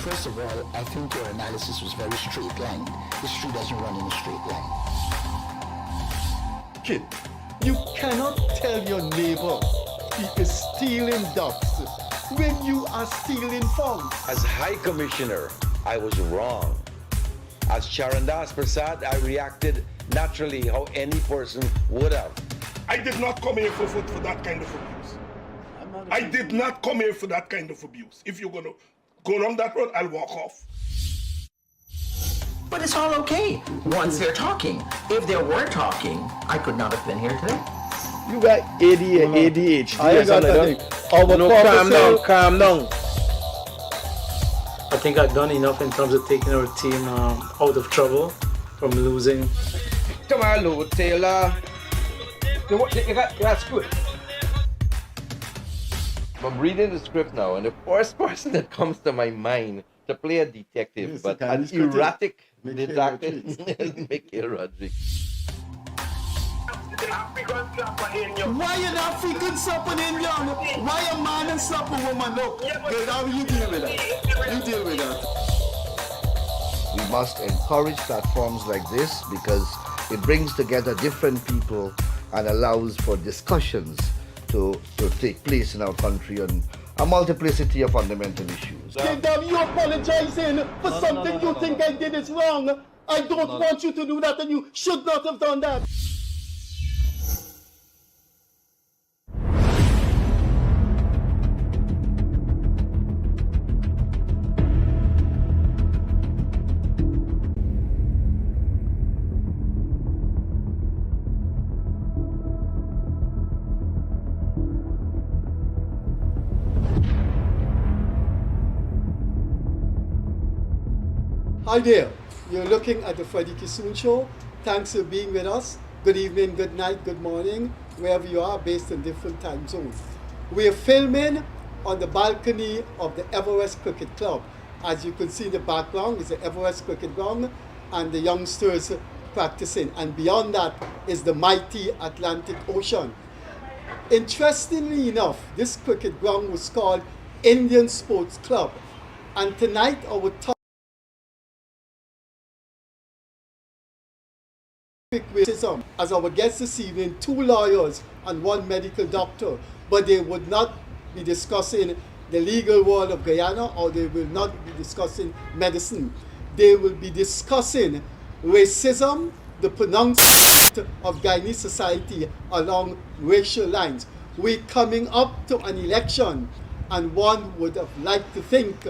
First of all, I think your analysis was very straight line. History doesn't run in a straight line. Kid, you cannot tell your neighbor he is stealing ducks when you are stealing frogs. As High Commissioner, I was wrong. As Charandas Prasad, I reacted naturally how any person would have. I did not come here for that kind of abuse. I did not come here for that kind of abuse. If you're going to go down that road, I'll walk off. But it's all okay once they're talking. If they were talking, I could not have been here today. You got ADHD. I got that. Calm down. I think I've done enough in terms of taking our team out of trouble from losing. Come on, Lord Taylor. That's good. I'm reading the script now, and the first person that comes to my mind to play a detective, Yes, but the an Chinese erratic Mickey detective, Rodriguez. is Mickey Rodriguez. Why an African slap an Indian? Why a man and slap a woman? Look, girl, how you deal with that? You deal with that. We must encourage platforms like this because it brings together different people and allows for discussions to take place in our country on a multiplicity of fundamental issues. Kingdom, you apologizing for something you think I did is wrong. I don't want you to do that, and you should not have done that. Hi there, you're looking at the Freddie Kissoon Show. Thanks for being with us. Good evening, good night, good morning, wherever you are based in different time zones. We are filming on the balcony of the Everest Cricket Club. As you can see in the background is the Everest Cricket Ground and the youngsters practicing. And beyond that is the mighty Atlantic Ocean. Interestingly enough, this cricket ground was called Indian Sports Club. And tonight our topic racism. As our guests this evening, 2 lawyers and 1 medical doctor, but they would not be discussing the legal world of Guyana, or they will not be discussing medicine. They will be discussing racism, the pronouncement of Guyanese society along racial lines. We're coming up to an election, and one would have liked to think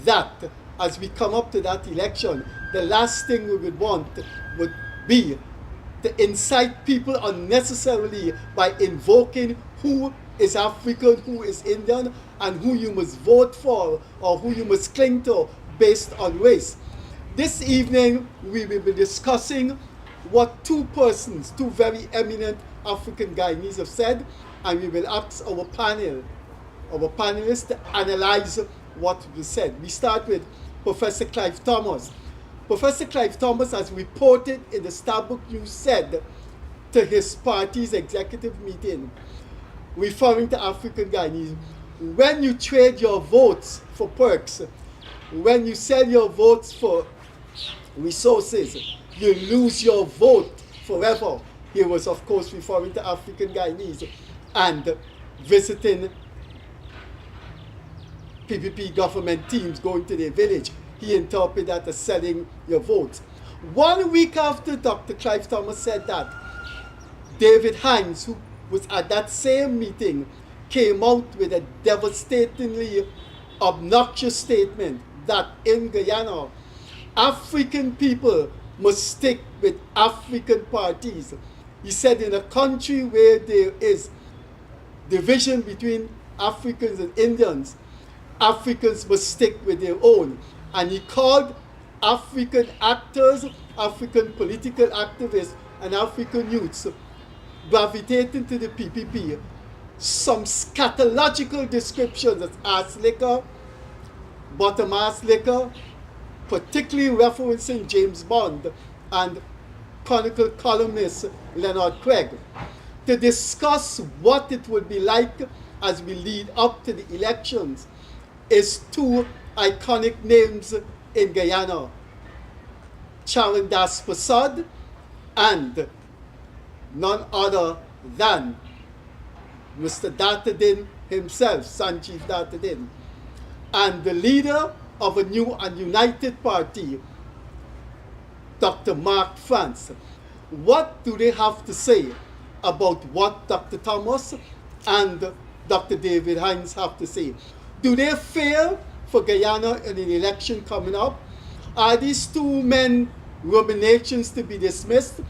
that as we come up to that election, the last thing we would want would be to incite people unnecessarily by invoking who is African, who is Indian, and who you must vote for or who you must cling to based on race. This evening we will be discussing what 2 persons, 2 very eminent African Guyanese have said, and we will ask our panelists to analyze what was said. We start with Professor Clive Thomas. Professor Clive Thomas, as reported in the Starbuck News, said to his party's executive meeting, referring to African Guyanese, when you trade your votes for perks, when you sell your votes for resources, you lose your vote forever. He was, of course, referring to African Guyanese and visiting PPP government teams going to their village. He interpreted that as selling your votes. 1 week after Dr. Clive Thomas said that, David Hines, who was at that same meeting, came out with a devastatingly obnoxious statement that in Guyana, African people must stick with African parties. He said in a country where there is division between Africans and Indians, Africans must stick with their own. And he called African actors, African political activists, and African youths gravitating to the PPP some scatological descriptions as ass liquor, bottom ass liquor, particularly referencing James Bond and Chronicle columnist Leonard Craig, to discuss what it would be like as we lead up to the elections is two iconic names in Guyana, Charan Das Prasad and none other than Mr. Datadin himself, Sanjeev Datadin, and the leader of a new and united party, Dr. Mark France. What do they have to say about what Dr. Thomas and Dr. David Hines have to say? Do they fear for Guyana in an election coming up? Are these two men ruminations to be dismissed,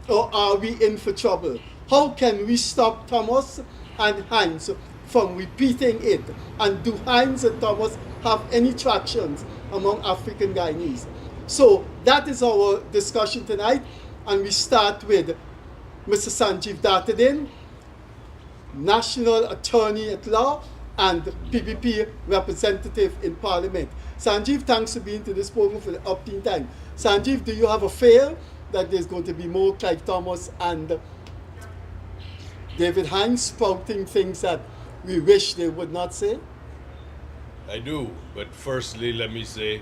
or are we in for trouble? How can we stop Thomas and Hines from repeating it? And do Hines and Thomas have any tractions among African Guyanese? So that is our discussion tonight, and we start with Mr. Sanjeev Datadin, National Attorney at Law and PPP representative in Parliament. Sanjeev, thanks for being to this program for the upteen time. Sanjeev, do you have a fear that there's going to be more Clive Thomas and David Hines spouting things that we wish they would not say? I do, but firstly, let me say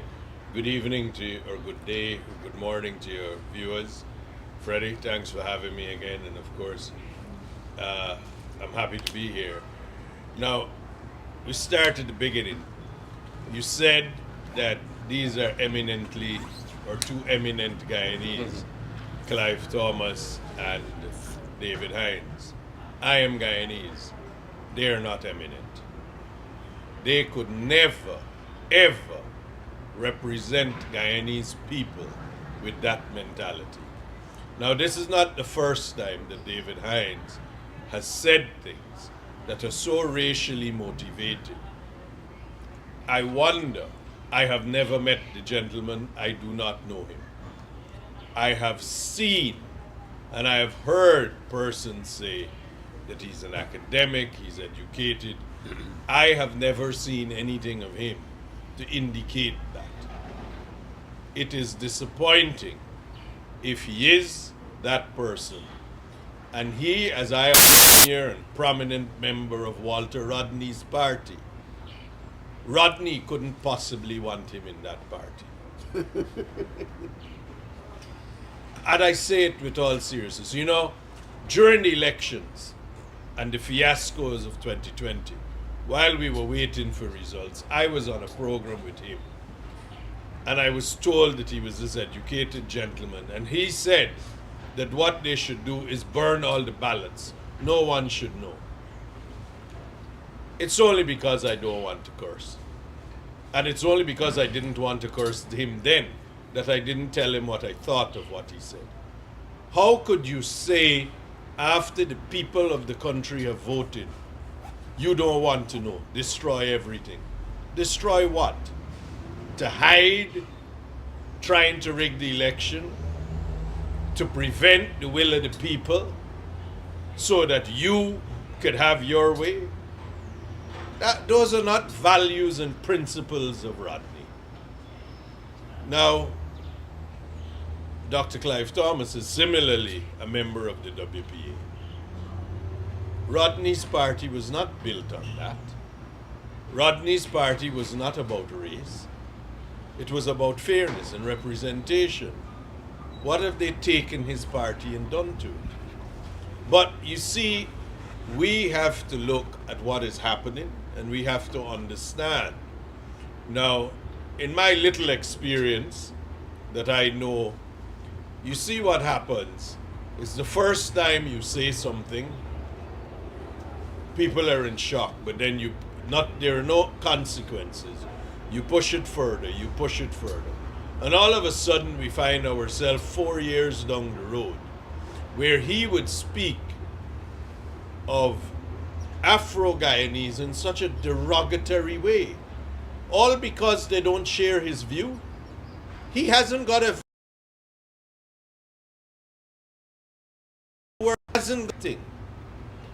good evening to you, or good day, or good morning to your viewers. Freddie, thanks for having me again, and of course, I'm happy to be here. Now, we start at the beginning. You said that these are eminently, or two eminent Guyanese, Clive Thomas and David Hines. I am Guyanese. They are not eminent. They could never, ever represent Guyanese people with that mentality. Now, this is not the first time that David Hines has said things that are so racially motivated. I wonder, I have never met the gentleman, I do not know him. I have seen and I have heard persons say that he's an academic, he's educated. I have never seen anything of him to indicate that. It is disappointing if he is that person. And he, as I am a senior and prominent member of Walter Rodney's party, Rodney couldn't possibly want him in that party. And I say it with all seriousness. You know, during the elections and the fiascos of 2020, while we were waiting for results, I was on a program with him. And I was told that he was this educated gentleman. And he said that what they should do is burn all the ballots. No one should know. It's only because I don't want to curse. And it's only because I didn't want to curse him then that I didn't tell him what I thought of what he said. How could you say, after the people of the country have voted, you don't want to know, destroy everything? Destroy what? To hide, trying to rig the election, to prevent the will of the people, so that you could have your way? Those are not values and principles of Rodney. Now, Dr. Clive Thomas is similarly a member of the WPA. Rodney's party was not built on that. Rodney's party was not about race. It was about fairness and representation. What have they taken his party and done to it? But you see, we have to look at what is happening, and we have to understand. Now, in my little experience that I know, you see what happens is the first time you say something, people are in shock, but then there are no consequences. You push it further, you push it further. And all of a sudden we find ourselves 4 years down the road where he would speak of Afro-Guyanese in such a derogatory way, all because they don't share his view. He hasn't got a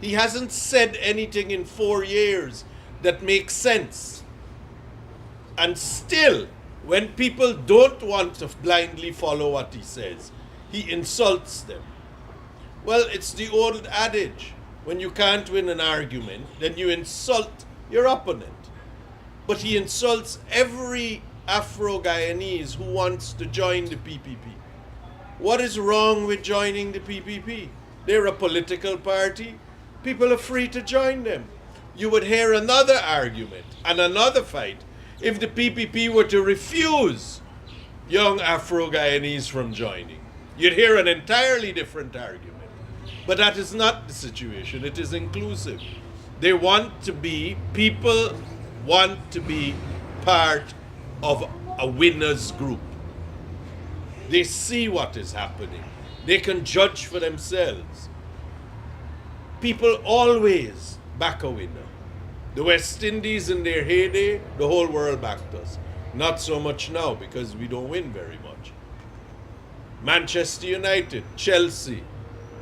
He hasn't said anything in 4 years that makes sense. And still, when people don't want to blindly follow what he says, he insults them. Well, it's the old adage. When you can't win an argument, then you insult your opponent. But he insults every Afro-Guyanese who wants to join the PPP. What is wrong with joining the PPP? They're a political party. People are free to join them. You would hear another argument and another fight if the PPP were to refuse young Afro-Guyanese from joining. You'd hear an entirely different argument. But that is not the situation. It is inclusive. They want to be, people want to be part of a winners group. They see what is happening. They can judge for themselves. People always back a winner. The West Indies in their heyday, the whole world backed us. Not so much now because we don't win very much. Manchester United, Chelsea,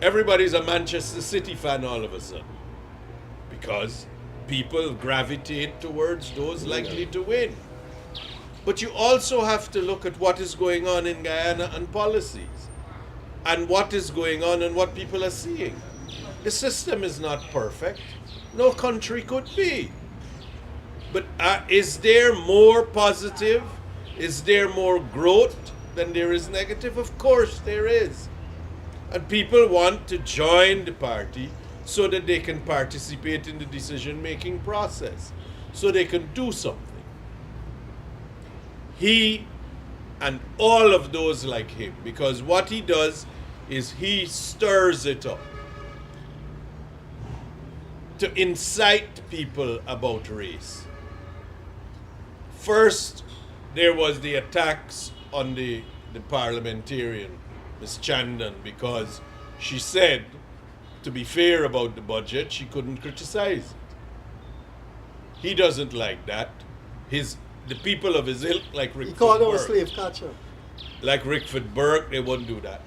everybody's a Manchester City fan all of a sudden. Because people gravitate towards those likely to win. But you also have to look at what is going on in Guyana and policies, and what is going on and what people are seeing. The system is not perfect. No country could be. But is there more positive? Is there more growth than there is negative? Of course there is. And people want to join the party so that they can participate in the decision-making process, so they can do something. He and all of those like him, because what he does is he stirs it up to incite people about race. First, there was the attacks on the parliamentarian, Ms. Chandan, because she said, to be fair about the budget, she couldn't criticize it. He doesn't like that. The people of his ilk, like Rickford He called him a Burke, slave catcher. like Rickford Burke, they won't do that.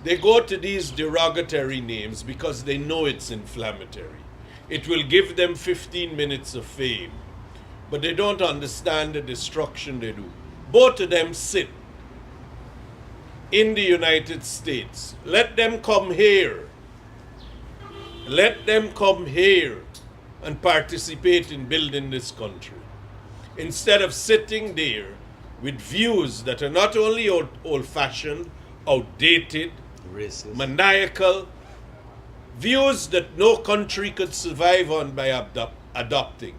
They go to these derogatory names because they know it's inflammatory. It will give them 15 minutes of fame, but they don't understand the destruction they do. Both of them sit in the United States. Let them come here. Let them come here and participate in building this country, instead of sitting there with views that are not only old-fashioned, outdated, Racist. maniacal, views that no country could survive on by adopting.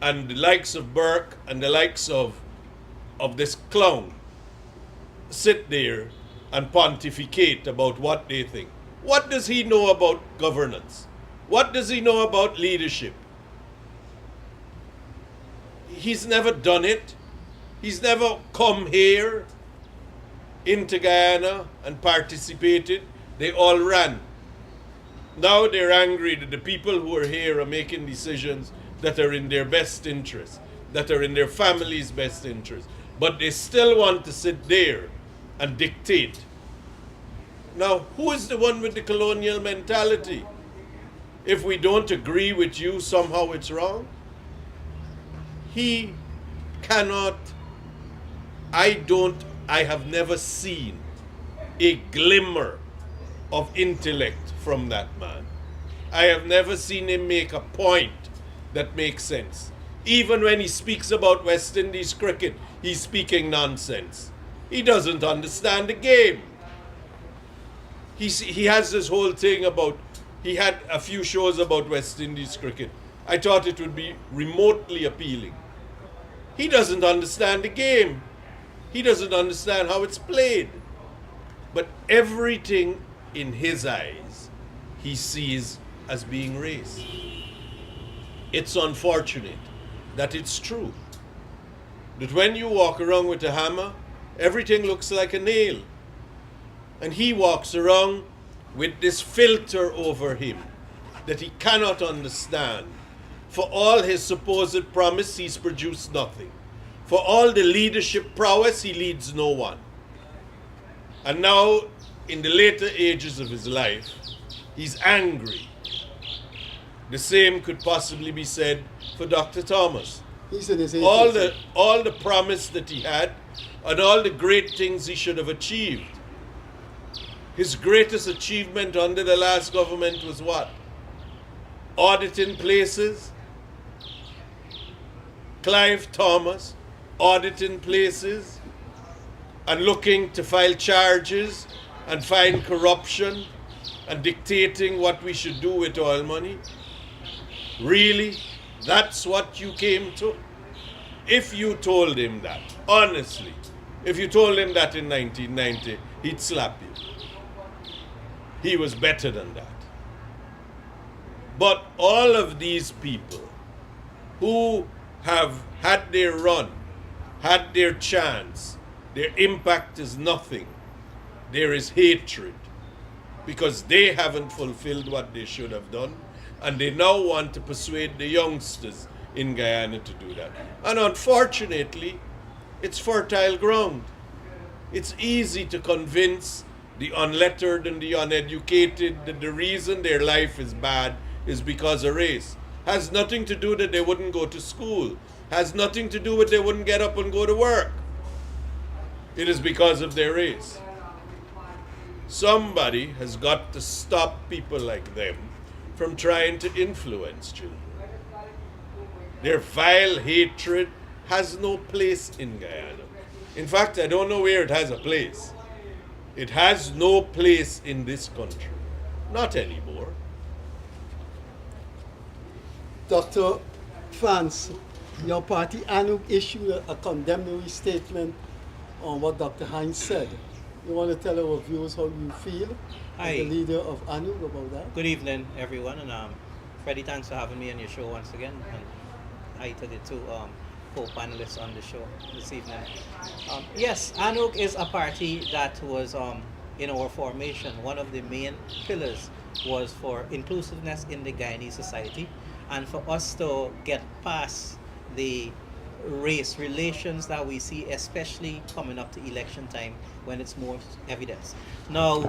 And the likes of Burke and the likes of this clown sit there and pontificate about what they think. What does he know about governance? What does he know about leadership? He's never done it. He's never come here into Guyana and participated. They all ran. Now they're angry that the people who are here are making decisions that are in their best interest, that are in their family's best interest. But they still want to sit there and dictate. Now, who is the one with the colonial mentality? If we don't agree with you, somehow it's wrong? He cannot, I have never seen a glimmer of intellect from that man. I have never seen him make a point that makes sense. Even when he speaks about West Indies cricket, he's speaking nonsense. He doesn't understand the game. He has this whole thing about, he had a few shows about West Indies cricket. I thought it would be remotely appealing. He doesn't understand the game. He doesn't understand how it's played. But everything in his eyes, he sees as being race. It's unfortunate that it's true. That when you walk around with a hammer, everything looks like a nail. And he walks around with this filter over him that he cannot understand. For all his supposed promise, he's produced nothing. For all the leadership prowess, he leads no one. And now, in the later ages of his life, he's angry. The same could possibly be said for Dr. Thomas. He's in his 80s. All the promise that he had and all the great things he should have achieved. His greatest achievement under the last government was what? Auditing places, Clive Thomas auditing places and looking to file charges and find corruption and dictating what we should do with oil money? Really? That's what you came to? If you told him that, honestly, if you told him that in 1990, he'd slap you. He was better than that. But all of these people who have had their run, had their chance, their impact is nothing. There is hatred because they haven't fulfilled what they should have done, and they now want to persuade the youngsters in Guyana to do that. And unfortunately, it's fertile ground. It's easy to convince the unlettered and the uneducated that the reason their life is bad is because of race. Has nothing to do that they wouldn't go to school. Has nothing to do with they wouldn't get up and go to work. It is because of their race. Somebody has got to stop people like them from trying to influence children. Their vile hatred has no place in Guyana. In fact, I don't know where it has a place. It has no place in this country. Not anymore. Dr. France, your party ANUG issued a condemnatory statement on what Dr. Hines said. You want to tell our viewers how you feel as the leader of ANUG about that? Good evening, everyone, and Freddie, thanks for having me on your show once again, and hi to the two co-panelists on the show this evening. Yes, ANUG is a party that was in our formation. One of the main pillars was for inclusiveness in the Guyanese society, and for us to get past the race relations that we see, especially coming up to election time when it's more evident. Now,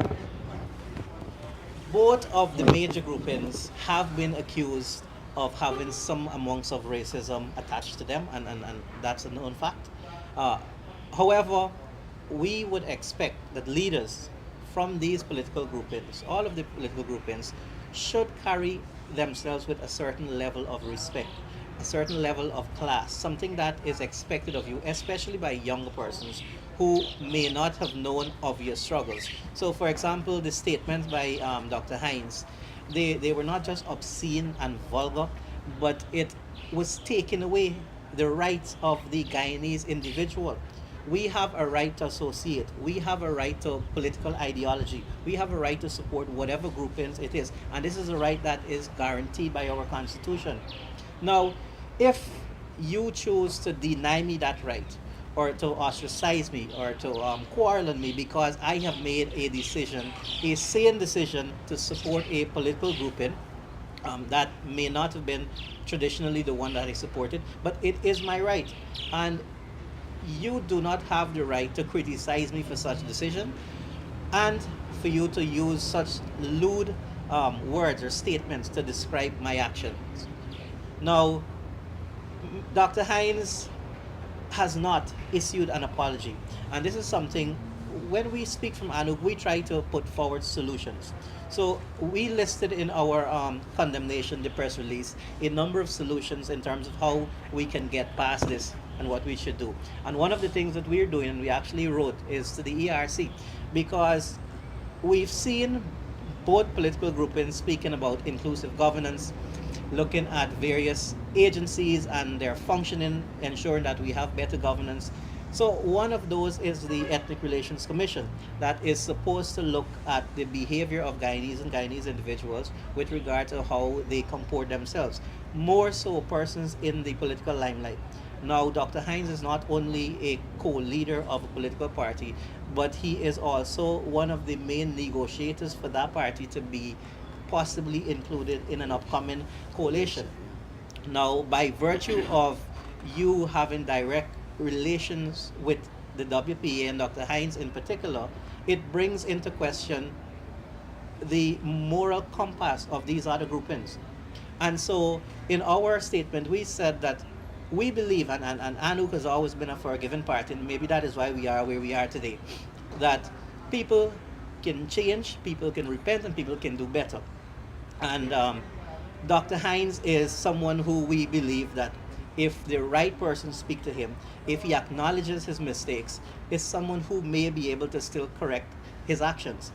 both of the major groupings have been accused of having some amounts of racism attached to them, and that's a known fact. However, we would expect that leaders from these political groupings, all of the political groupings, should carry themselves with a certain level of respect, a certain level of class, something that is expected of you, especially by younger persons who may not have known of your struggles. So, for example, the statements by Dr. Hines, they were not just obscene and vulgar, but it was taking away the rights of the Guyanese individual. We have a right to associate. We have a right to political ideology. We have a right to support whatever groupings it is. And this is a right that is guaranteed by our Constitution. Now, if you choose to deny me that right, or to ostracize me, or to quarrel on me because I have made a decision, a sane decision to support a political grouping that may not have been traditionally the one that I supported, but it is my right. And you do not have the right to criticize me for such a decision, and for you to use such lewd words or statements to describe my actions. Now, Dr. Hines has not issued an apology, and this is something, when we speak from ANUG, we try to put forward solutions. So we listed in our condemnation, the press release, a number of solutions in terms of how we can get past this and what we should do. And one of the things that we're doing, and we actually wrote, is to the ERC, because we've seen both political groupings speaking about inclusive governance, looking at various agencies and their functioning, ensuring that we have better governance. So one of those is the Ethnic Relations Commission that is supposed to look at the behavior of Guyanese and Guyanese individuals with regard to how they comport themselves, more so persons in the political limelight. Now, Dr. Hines is not only a co-leader of a political party, but he is also one of the main negotiators for that party to be possibly included in an upcoming coalition. Now, by virtue of you having direct relations with the WPA and Dr. Hines in particular, it brings into question the moral compass of these other groupings. And so in our statement, we said that we believe, and ANUG has always been a forgiving party, and maybe that is why we are where we are today, that people can change, people can repent, and people can do better. And Dr. Hines is someone who we believe that if the right person speak to him, if he acknowledges his mistakes, is someone who may be able to still correct his actions.